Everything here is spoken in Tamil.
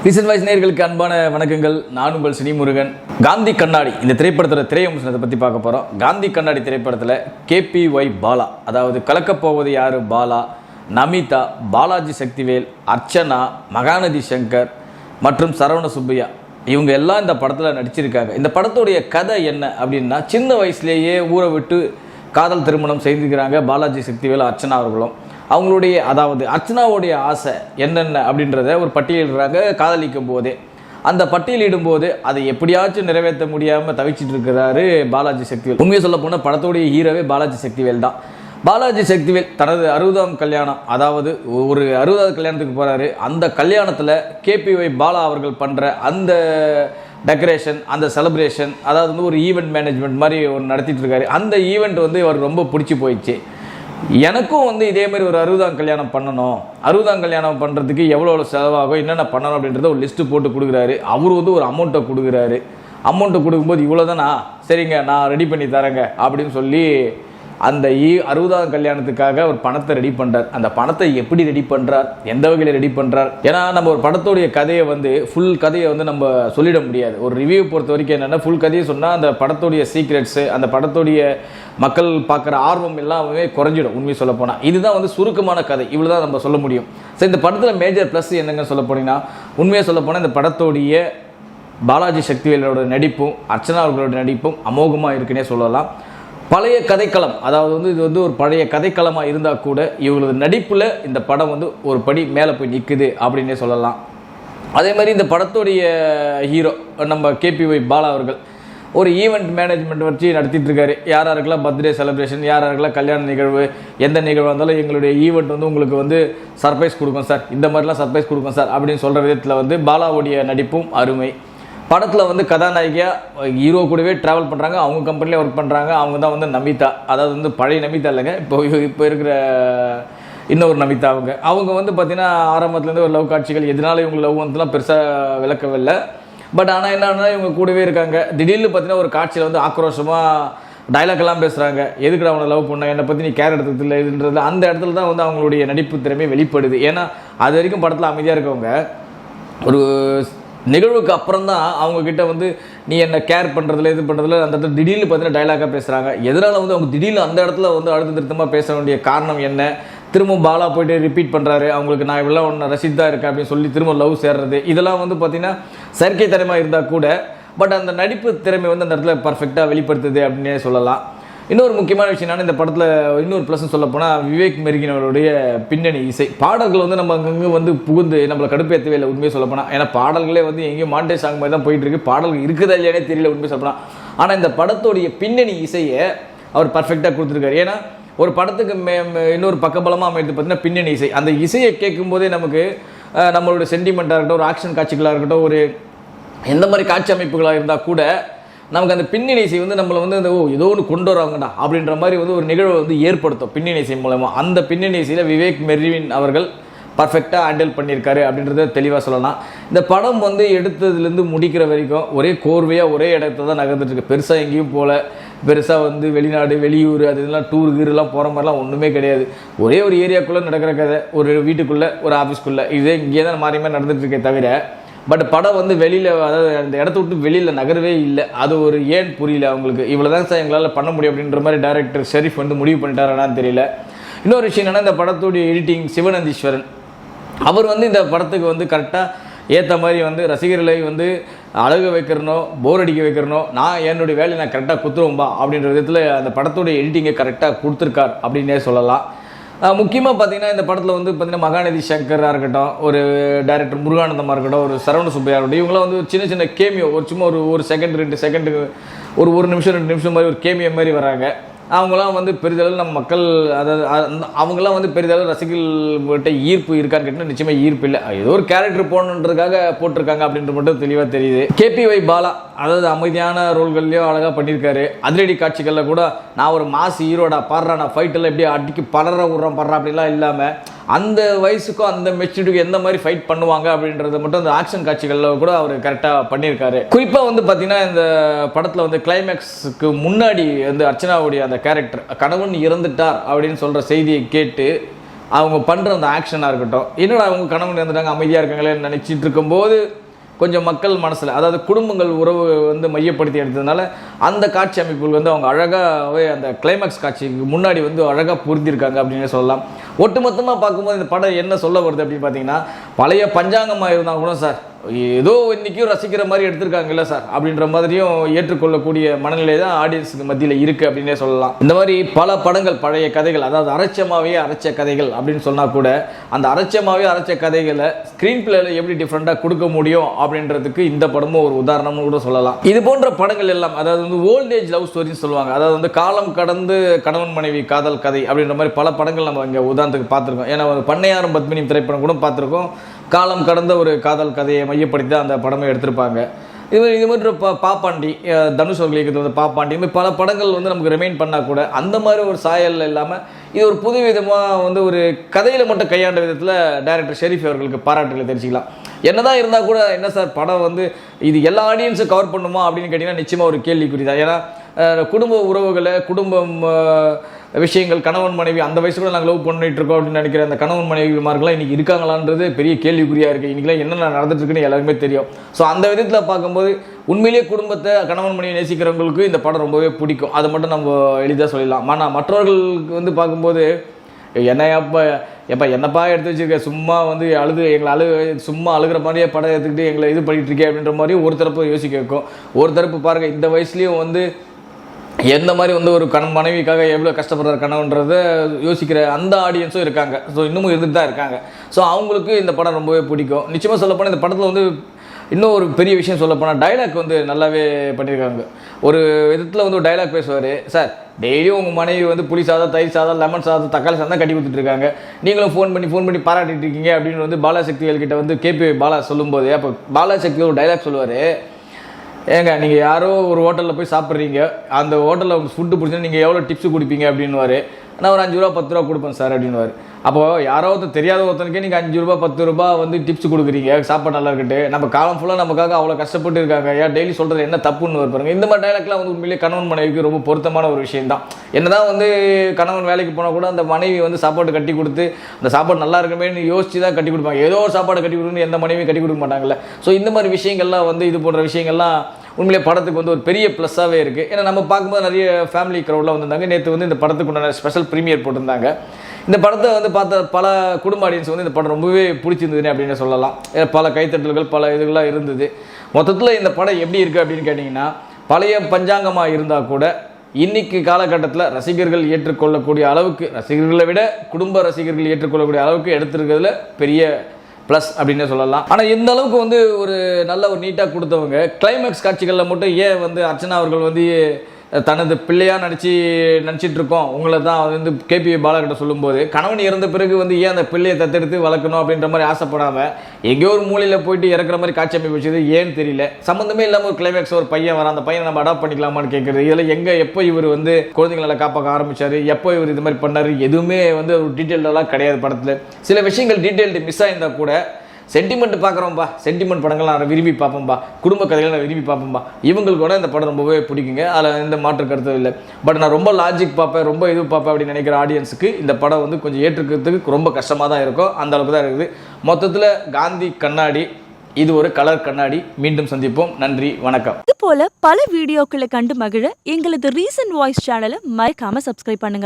ரீசன்ட் வாய்ஸ் நேயர்களுக்கு அன்பான வணக்கங்கள். நான் உங்கள் சினிமுருகன். காந்தி கண்ணாடி இந்த திரைப்படத்தில் திரையம்சத்தை பற்றி பார்க்க போகிறோம். காந்தி கண்ணாடி திரைப்படத்தில் KPY பாலா, அதாவது கலக்கப்போவது யாரு பாலா, நமிதா, பாலாஜி சக்திவேல், அர்ச்சனா, மகாநதி சங்கர் மற்றும் சரவண சுப்பையா இவங்க எல்லாம் இந்த படத்தில் நடிச்சிருக்காங்க. இந்த படத்துடைய கதை என்ன அப்படின்னா, சின்ன வயசுலேயே ஊரை விட்டு காதல் திருமணம் செய்திருக்கிறாங்க பாலாஜி சக்திவேல் அர்ச்சனா அவர்களும். அவங்களுடைய அதாவது அர்ச்சனாவுடைய ஆசை என்னென்ன அப்படின்றத ஒரு பட்டியலிடுறாங்க. காதலிக்கும் போதே அந்த பட்டியலிடும் போது அதை எப்படியாச்சும் நிறைவேற்ற முடியாமல் தவிச்சிட்டு இருக்கிறாரு பாலாஜி சக்திவேல். உண்மையை சொல்ல போனால் படத்துடைய ஹீரோவே பாலாஜி சக்திவேல் தான். பாலாஜி சக்திவேல் தனது 60ஆம் கல்யாணம், அதாவது ஒரு 60வது கல்யாணத்துக்கு போகிறாரு. அந்த கல்யாணத்தில் KPY பாலா அவர்கள் பண்ணுற அந்த டெக்கரேஷன், அந்த செலிப்ரேஷன், அதாவது வந்து ஒரு ஈவெண்ட் மேனேஜ்மெண்ட் மாதிரி ஒரு நடத்திட்டு இருக்காரு. அந்த ஈவெண்ட் வந்து இவர் ரொம்ப பிடிச்சி போயிடுச்சு. எனக்கும் வந்து இதே மாதிரி ஒரு 60ஆம் கல்யாணம் பண்ணணும், 60ஆம் கல்யாணம் பண்ணுறதுக்கு எவ்வளோ செலவாகும், என்னென்ன பண்ணணும் அப்படின்றத ஒரு லிஸ்ட்டு போட்டு கொடுக்குறாரு. அவர் வந்து ஒரு அமௌண்ட்டை கொடுக்குறாரு. அமௌண்ட்டை கொடுக்கும்போது இவ்வளோ தானா, சரிங்க நான் ரெடி பண்ணி தரேங்க அப்படின்னு சொல்லி அந்த 60ஆம் கல்யாணத்துக்காக ஒரு பணத்தை ரெடி பண்ணுறார். அந்த பணத்தை எப்படி ரெடி பண்ணுறார், எந்த வகையில் ரெடி பண்ணுறார், ஏன்னா நம்ம ஒரு படத்துடைய கதையை வந்து ஃபுல் கதையை வந்து நம்ம சொல்லிட முடியாது. ஒரு ரிவ்யூ பொறுத்த வரைக்கும் என்னென்னா, ஃபுல் கதையை சொன்னால் அந்த படத்துடைய சீக்ரெட்ஸு, அந்த படத்துடைய மக்கள் பார்க்குற ஆர்வம் எல்லாமே குறைஞ்சிடும். உண்மையை சொல்ல போனால் இதுதான் வந்து சுருக்கமான கதை, இவ்வளோ தான் நம்ம சொல்ல முடியும். சரி, இந்த படத்தில் மேஜர் ப்ளஸ் என்னங்க சொல்ல போனீங்கன்னா, உண்மையை சொல்ல போனால் இந்த படத்துடைய பாலாஜி சக்திவேலோட நடிப்பும் அர்ச்சனா அவர்களோட நடிப்பும் அமோகமாக இருக்குன்னே சொல்லலாம். பழைய கதைக்களம், அதாவது வந்து இது வந்து ஒரு பழைய கதைக்களமாக இருந்தால் கூட இவங்களது நடிப்பில் இந்த படம் வந்து ஒரு படி மேலே போய் நிற்குது அப்படின்னே சொல்லலாம். அதே மாதிரி இந்த படத்துடைய ஹீரோ நம்ம KPY பாலா அவர்கள் ஒரு ஈவெண்ட் மேனேஜ்மெண்ட் வச்சு நடத்திட்டு இருக்காரு. யாராருக்கெல்லாம் பர்த்டே செலிப்ரேஷன், யாராருக்கெல்லாம் கல்யாண நிகழ்வு, எந்த நிகழ்வு இருந்தாலும் எங்களுடைய ஈவெண்ட் வந்து உங்களுக்கு வந்து சர்ப்ரைஸ் கொடுக்கும் சார், இந்த மாதிரிலாம் சர்ப்ரைஸ் கொடுக்கும் சார் அப்படின்னு சொல்கிற விதத்தில் வந்து பாலாவுடைய நடிப்பும் அருமை. படத்தில் வந்து கதாநாயகியாக ஹீரோ கூடவே ட்ராவல் பண்ணுறாங்க. அவங்க கம்பெனிலே ஒர்க் பண்ணுறாங்க. அவங்க தான் வந்து நமிதா, அதாவது வந்து பழைய நமிதா இல்லைங்க, இப்போ இருக்கிற இன்னொரு நமிதா. அவங்க வந்து பார்த்திங்கன்னா ஆரம்பத்துலேருந்து ஒரு லவ் காட்சிகள், எதனால இவங்க லவ் வந்துலாம் பெருசாக விளக்கவில்லை. பட் ஆனால் என்னன்னா இவங்க கூடவே இருக்காங்க. திடீர்னு பார்த்தீங்கன்னா ஒரு காட்சியில் வந்து ஆக்ரோஷமாக டைலாக்லாம் பேசுகிறாங்க. எதுக்கு அவனை லவ் பண்ண, என்னை பற்றி நீ கேர் எடுத்தது இல்லை இதுன்றது. அந்த இடத்துல தான் வந்து அவங்களுடைய நடிப்பு திறமை வெளிப்படுது. ஏன்னா அது வரைக்கும் படத்தில் அமைதியாக இருக்கவங்க ஒரு நிகழ்வுக்கு அப்புறம் தான் அவங்கக்கிட்ட வந்து நீ என்ன கேர் பண்ணுறதுல இது பண்ணுறதுல அந்த இடத்துல திடீர்னு பார்த்தீங்கன்னா டைலாக்காக பேசுகிறாங்க. எதனால் வந்து அவங்க திடீர்னு அந்த இடத்துல வந்து அழுத்த திருத்தமாக பேச வேண்டிய காரணம் என்ன, திரும்ப பாலா போய்ட்டு ரிப்பீட் பண்ணுறாரு, அவங்களுக்கு நான் இவ்வளோ ஒன்று ரசித்தாக இருக்கேன் அப்படின்னு சொல்லி திரும்ப லவ் சேர்றது, இதெல்லாம் வந்து பார்த்திங்கன்னா செயற்கை திறமை இருந்தால் கூட பட் அந்த நடிப்பு திறமை வந்து அந்த இடத்துல பர்ஃபெக்டாக வெளிப்படுத்துது அப்படின்னே சொல்லலாம். இன்னொரு முக்கியமான விஷயம் என்னன்னா, இந்த படத்தில் இன்னொரு ப்ளஸ்ன்னு சொல்ல போனால் விவேக் மெர்கின் அவருடைய பின்னணி இசை பாடல்கள் வந்து நம்ம அங்கங்கே வந்து புகுந்து நம்மளை கடுப்பேற்றவே இல்லை உண்மையை சொல்ல போனால். ஏன்னா பாடல்களே வந்து எங்கேயும் மாண்டே சாங் மாதிரி தான் போயிட்டு இருக்கு. பாடல்கள் இருக்குதா இல்லையானே தெரியல உண்மையை சொல்லப்போனால். ஆனால் இந்த படத்துடைய பின்னணி இசையை அவர் பர்ஃபெக்டாக கொடுத்துருக்காரு. ஏன்னா ஒரு படத்துக்கு இன்னொரு பக்கபலமாக அமைத்து பார்த்தீங்கன்னா பின்னணி இசை. அந்த இசையை கேட்கும்போதே நமக்கு நம்மளோட சென்டிமெண்ட்டாக இருக்கட்டும், ஒரு ஆக்ஷன் காட்சிகளாக இருக்கட்டும், ஒரு எந்த மாதிரி காட்சி அமைப்புகளாக இருந்தால் கூட நமக்கு அந்த பின்னணி இசை வந்து நம்மளை வந்து அந்த ஏதோ ஒன்று கொண்டு வராங்கடா அப்படின்ற மாதிரி வந்து ஒரு நிகழ்வை வந்து ஏற்படுத்தும் பின்னணி இசை மூலமாக. அந்த பின்னணி இசையில் விவேக் மெர்வின் அவர்கள் பர்ஃபெக்டாக ஹேண்டில் பண்ணியிருக்காரு அப்படின்றத தெளிவாக சொல்லலாம். இந்த படம் வந்து எடுத்ததுலேருந்து முடிக்கிற வரைக்கும் ஒரே கோர்வையாக ஒரே இடத்த தான் நகர்ந்துட்டுருக்கு. பெருசாக எங்கேயும் போகல, பெருசாக வந்து வெளிநாடு வெளியூர் அது இதெல்லாம் டூர் கீரெலாம் போகிற மாதிரிலாம் ஒன்றுமே கிடையாது. ஒரே ஒரு ஏரியாக்குள்ளே நடக்கிற கதை, ஒரு வீட்டுக்குள்ளே ஒரு ஆஃபீஸ்க்குள்ளே, இதே இங்கே தான் மாறி மாதிரி நடந்துகிட்ருக்கே தவிர பட் படம் வந்து வெளியில், அதாவது அந்த இடத்த விட்டு வெளியில் நகரவே இல்லை. அது ஒரு ஏன் புரியல அவங்களுக்கு. இவ்வளோ தான் சார் எங்களால் பண்ண முடியும் அப்படின்ற மாதிரி டைரக்டர் ஷெரீஃப் வந்து முடிவு பண்ணிட்டாரான்னு தெரியல. இன்னொரு விஷயம் என்னென்னா, இந்த படத்துடைய எடிட்டிங் சிவநந்தீஸ்வரன் அவர் வந்து இந்த படத்துக்கு வந்து கரெக்டாக ஏற்ற மாதிரி வந்து ரசிகர்களை வந்து அழக வைக்கிறனோ போர் அடிக்க வைக்கிறனோ நான் என்னுடைய வேலையை நான் கரெக்டாக குத்துருவோம்பா அப்படின்ற விதத்தில் அந்த படத்துடைய எடிட்டிங்கை கரெக்டாக கொடுத்துருக்கார் அப்படின்னே சொல்லலாம். முக்கியமாக பார்த்தீங்கன்னா இந்த படத்தில் வந்து பார்த்தீங்கன்னா மகாநதி சங்கராக இருக்கட்டும், ஒரு டைரக்டர் முருகானந்தமாக இருக்கட்டும், ஒரு சரவண சுப்பையா இருக்கட்டும், இவங்களாம் வந்து சின்ன சின்ன கேமியோ ஒரு சும்மா ஒரு செகண்ட் 2 செகண்டுக்கு ஒரு நிமிஷம் 2 நிமிஷம் மாதிரி ஒரு கேமியோ மாதிரி வராங்க. அவங்களாம் வந்து பெரிதளவு நம்ம மக்கள், அதாவது அவங்களாம் வந்து பெரிதளவு ரசிகர்கள்கிட்ட ஈர்ப்பு இருக்கான்னு கேட்டால் நிச்சயமாக ஈர்ப்பு இல்லை. ஏதோ ஒரு கேரக்டர் போடணுன்றதுக்காக போட்டிருக்காங்க அப்படின்ற மட்டும் தெளிவாக தெரியுது. KPY பாலா அதாவது அமைதியான ரோல்கள்லையும் அழகாக பண்ணியிருக்காரு. அதிரடி காட்சிகளில் கூட நான் ஒரு மாஸ் ஹீரோடா பாடுறா, நான் ஃபைட்டெல்லாம் எப்படியே அடிக்கி பலற விட்றோம் படுறா அப்படிலாம் இல்லாமல் அந்த வயசுக்கும் அந்த மெச்சூரிட்டிக்கும் எந்த மாதிரி ஃபைட் பண்ணுவாங்க அப்படின்றத மட்டும் அந்த ஆக்ஷன் காட்சிகளில் கூட அவர் கரெக்டாக பண்ணியிருக்காரு. குறிப்பாக வந்து பார்த்தீங்கன்னா இந்த படத்தில் வந்து கிளைமேக்ஸுக்கு முன்னாடி வந்து அர்ச்சனாவுடைய அந்த கேரக்டர் கணவன் இறந்துட்டார் அப்படின்னு சொல்கிற செய்தியை கேட்டு அவங்க பண்ணுற அந்த ஆக்ஷனாக இருக்கட்டும், என்னடா அவங்க கணவன் இருந்துட்டாங்க அமைதியாக இருக்காங்களே நினச்சிட்டு இருக்கும்போது கொஞ்சம் மக்கள் மனசில், அதாவது குடும்பங்கள் உறவு வந்து மையப்படுத்தி எடுத்ததுனால அந்த காட்சி அமைப்புகள் வந்து அவங்க அழகாகவே அந்த கிளைமேக்ஸ் காட்சிக்கு முன்னாடி வந்து அழகாக பொருந்திருக்காங்க அப்படின்னு சொல்லலாம். ஒட்டுமொத்தமாக பார்க்கும்போது இந்த படம் என்ன சொல்ல வருது அப்படின்னு பார்த்தீங்கன்னா, பழைய பஞ்சாங்கமாக இருந்தால் கூட சார் ஏதோ இன்றைக்கும் ரசிக்கிற மாதிரி எடுத்திருக்காங்கல்ல சார் அப்படின்ற மாதிரியும் ஏற்றுக்கொள்ளக்கூடிய மனநிலை தான் ஆடியன்ஸுக்கு மத்தியில் இருக்குது அப்படின்னே சொல்லலாம். இந்த மாதிரி பல படங்கள் பழைய கதைகள், அதாவது அரைச்ச கதைகள் அப்படின்னு சொன்னால் கூட அந்த அரைச்ச கதைகளை ஸ்க்ரீன் பிளேல எப்படி டிஃப்ரெண்ட்டாக கொடுக்க முடியும் அப்படின்றதுக்கு இந்த படமும் ஒரு உதாரணம்னு கூட சொல்லலாம். இது போன்ற படங்கள் எல்லாம், அதாவது வந்து ஓல்டேஜ் லவ் ஸ்டோரின்னு சொல்லுவாங்க, அதாவது வந்து காலம் கடந்து கணவன் மனைவி காதல் கதை அப்படின்ற மாதிரி பல படங்கள் நம்ம இங்கே உதாரணத்துக்கு பார்த்துருக்கோம். ஏன்னா பண்ணையாரும் பத்மினி திரைப்படம் கூட பார்த்துருக்கோம். காலம் கடந்த ஒரு காதல் கதையை மையப்படுத்தி தான் அந்த படமே எடுத்திருப்பாங்க. இது மாதிரி பாப்பாண்டி, தனுஷ் அவர்கள் இயக்கத்தில் வந்து பாப்பாண்டி, இது பல படங்கள் வந்து நமக்கு ரிமைண்ட் பண்ணால் கூட அந்த மாதிரி ஒரு சாயல் இல்லாமல் இது ஒரு புது விதமாக வந்து ஒரு கதையில் மட்டும் கையாண்ட விதத்தில் டைரக்டர் ஷெரீஃப் அவர்களுக்கு பாராட்டுகளை தெரிஞ்சுக்கலாம். என்னதான் இருந்தால் கூட என்ன சார் படம் வந்து இது எல்லா ஆடியன்ஸும் கவர் பண்ணுமா அப்படின்னு கேட்டிங்கன்னா நிச்சயமாக ஒரு கேள்விக்குறி தான். ஏன்னா குடும்ப உறவுகளை, குடும்பம் விஷயங்கள், கணவன் மனைவி அந்த வயசு கூட நாங்கள் லவ் பண்ணிட்டு இருக்கோம் அப்படின்னு நினைக்கிற அந்த கணவன் மனைவிமார்கள்லாம் இன்றைக்கி இருக்காங்களான்றது பெரிய கேள்விக்குறியாக இருக்குது. இன்றைக்கெலாம் என்னென்ன நடந்துட்டு இருக்குன்னு எல்லாருக்குமே தெரியும். ஸோ அந்த விதத்தில் பார்க்கும்போது உண்மையிலேயே குடும்பத்தை, கணவன் மனைவி நேசிக்கிறவங்களுக்கு இந்த படம் ரொம்பவே பிடிக்கும். அதை மட்டும் நம்ம எளிதாக சொல்லிடலாம். ஆனால் மற்றவர்களுக்கு வந்து பார்க்கும்போது என்னப்பா எடுத்து வச்சிருக்க, சும்மா வந்து எங்களை சும்மா அழுகிற மாதிரியே படம் எடுத்துக்கிட்டு எங்களை இது பண்ணிட்டு இருக்கே அப்படின்ற மாதிரி ஒரு தரப்பு யோசிக்க வைக்கும். ஒரு தரப்பு பாருங்கள், இந்த வயசுலேயும் வந்து எந்த மாதிரி வந்து ஒரு மனைவிக்காக எவ்வளோ கஷ்டப்படுற கணவன்றதை யோசிக்கிற அந்த ஆடியன்ஸும் இருக்காங்க. ஸோ இன்னமும் இருந்துட்டு தான் இருக்காங்க. ஸோ அவங்களுக்கு இந்த படம் ரொம்பவே பிடிக்கும். நிச்சயமாக சொல்லப்போனால் இந்த படத்தில் வந்து இன்னும் ஒரு பெரிய விஷயம் சொல்லப்போனால் டைலாக் வந்து நல்லாவே பண்ணியிருக்காங்க. ஒரு விதத்தில் வந்து ஒரு டைலாக் பேசுவார், சார் டெய்லியும் உங்கள் மனைவி வந்து புளி சாதம், தயிர் சாதம், லெமன் சாதம், தக்காளி சாதம் தான் கட்டி கொடுத்துட்ருக்காங்க, நீங்களும் ஃபோன் பண்ணி பாராட்டிட்டு இருக்கீங்க அப்படின்னு வந்து பாலாசக்திகள் கிட்ட வந்து கேபி பாலா சொல்லும்போது, அப்போ பாலாசக்தி ஒரு டைலாக் சொல்லுவார், ஏங்க நீங்கள் யாரோ ஒரு ஹோட்டலில் போய் சாப்பிட்றீங்க, அந்த ஹோட்டலில் ஃபுட்டு பிடிச்சா நீங்கள் எவ்வளோ டிப்ஸ் கொடுப்பீங்க அப்படின்னுவார். நான் ஒரு 5 ரூபா 10 ரூபா கொடுப்பேன் சார் அப்படின்னுவார். அப்போது யாரோ தெரியாத ஒருத்தனுக்கே நீங்கள் 5 ரூபா 10 ரூபா வந்து டிப்ஸ் கொடுக்குறீங்க, சாப்பாடு நல்லா இருக்கட்டு, நம்ம காலம் ஃபுல்லாக நமக்காக அவ்வளோ கஷ்டப்பட்டு இருக்காங்க, ஏன் டெய்லி சொல்கிறது என்ன தப்புன்னு பாருங்க. இந்த மாதிரி டைலாக்லாம் வந்து உண்மையிலேயே கணவன் மனைவிக்கு ரொம்ப பொருத்தமான ஒரு விஷயம் தான். என்னதான் வந்து கணவன் வேலைக்கு போனால் கூட அந்த மனைவி வந்து சாப்பாடு கட்டி கொடுத்து அந்த சாப்பாடு நல்லா இருக்குமேன்னு யோசிச்சு தான் கட்டி கொடுப்பாங்க. ஏதோ ஒரு சாப்பாடு கட்டி கொடுக்குன்னு எந்த மனைவியும் கட்டி கொடுக்க மாட்டாங்கல்ல. ஸோ இந்த மாதிரி விஷயங்கள்லாம் வந்து இது போன்ற விஷயங்கள்லாம் உண்மையிலே படத்துக்கு வந்து ஒரு பெரிய ப்ளஸ்ஸாகவே இருக்குது. ஏன்னா நம்ம பார்க்கும்போது நிறைய ஃபேமிலி க்ரௌட்லாம் வந்திருந்தாங்க. நேற்று வந்து இந்த படத்துக்கு உண்டான ஸ்பெஷல் ப்ரீமியர் போட்டிருந்தாங்க. இந்த படத்தை வந்து பார்த்த பல குடும்ப ஆடியன்ஸ் வந்து இந்த படம் ரொம்பவே பிடிச்சிருந்ததுன்னு அப்படின்னு சொல்லலாம். பல கைத்தட்டல்கள், பல இதுகளாக இருந்தது. மொத்தத்தில் இந்த படம் எப்படி இருக்குது அப்படின்னு கேட்டிங்கன்னா, பழைய பஞ்சாங்கமாக இருந்தால் கூட இன்றைக்கி காலகட்டத்தில் ரசிகர்கள் ஏற்றுக்கொள்ளக்கூடிய அளவுக்கு, ரசிகர்களை விட குடும்ப ரசிகர்கள் ஏற்றுக்கொள்ளக்கூடிய அளவுக்கு எடுத்துருக்கிறதுல பெரிய ப்ளஸ் அப்படின்னே சொல்லலாம். ஆனால் இந்த அளவுக்கு வந்து ஒரு நல்ல ஒரு நீட்டாக கொடுத்தவங்க கிளைமேக்ஸ் காட்சிகளில் மட்டும் ஏன் வந்து அர்ச்சனா அவர்கள் வந்து தனது பிள்ளையாக நினச்சிட்டு இருக்கோம் உங்களை தான் வந்து கேபி பாலாகிட்ட சொல்லும்போது, கணவன் இறந்த பிறகு வந்து ஏன் அந்த பிள்ளையை தத்தெடுத்து வளர்க்கணும் அப்படின்ற மாதிரி ஆசைப்படாமல் எங்கேயோ ஒரு மூலையில் போயிட்டு இறக்குற மாதிரி காட்சி அமைப்பு வச்சது ஏன்னு தெரியல. சம்மந்தமே இல்லாமல் ஒரு கிளைமேக்ஸ் ஒரு பையன் வர, அந்த பையனை நம்ம அடாப்ட் பண்ணிக்கலாமான்னு கேட்குறது, இதில் எங்கே எப்போ இவர் வந்து குழந்தைங்களை காப்பாற்ற ஆரம்பித்தார், எப்போ இவர் இது மாதிரி பண்ணார், எதுவுமே வந்து ஒரு டீட்டெயிலெலாம் கிடையாது. படத்தில் சில விஷயங்கள் டீட்டெயில்டு மிஸ் ஆகியிருந்தால் கூட சென்டிமெண்ட் பார்க்குறோம்பா, சென்டிமெண்ட் படங்கள் நான் விரும்பி பார்ப்போம்பா, குடும்ப கதைகள் நான் விரும்பி பார்ப்போம்பா, இவங்களுக்கு கூட இந்த படம் ரொம்பவே பிடிக்குங்க. அதில் எந்த மாற்று கருத்தும் இல்லை. பட் நான் ரொம்ப லாஜிக் பார்ப்பேன், ரொம்ப இது பார்ப்பேன் அப்படின்னு நினைக்கிற ஆடியன்ஸுக்கு இந்த படம் வந்து கொஞ்சம் ஏற்றுக்கிறதுக்கு ரொம்ப கஷ்டமாக தான் இருக்கும். அந்த அளவுக்கு தான் இருக்குது. மொத்தத்தில் காந்தி கண்ணாடி இது ஒரு கலர் கண்ணாடி. மீண்டும் சந்திப்போம். நன்றி, வணக்கம். இது போல பல வீடியோக்களை கண்டு மகிழ எங்களது ரீசன்ட் வாய்ஸ் சேனலை மறக்காம சப்ஸ்கிரைப் பண்ணுங்க.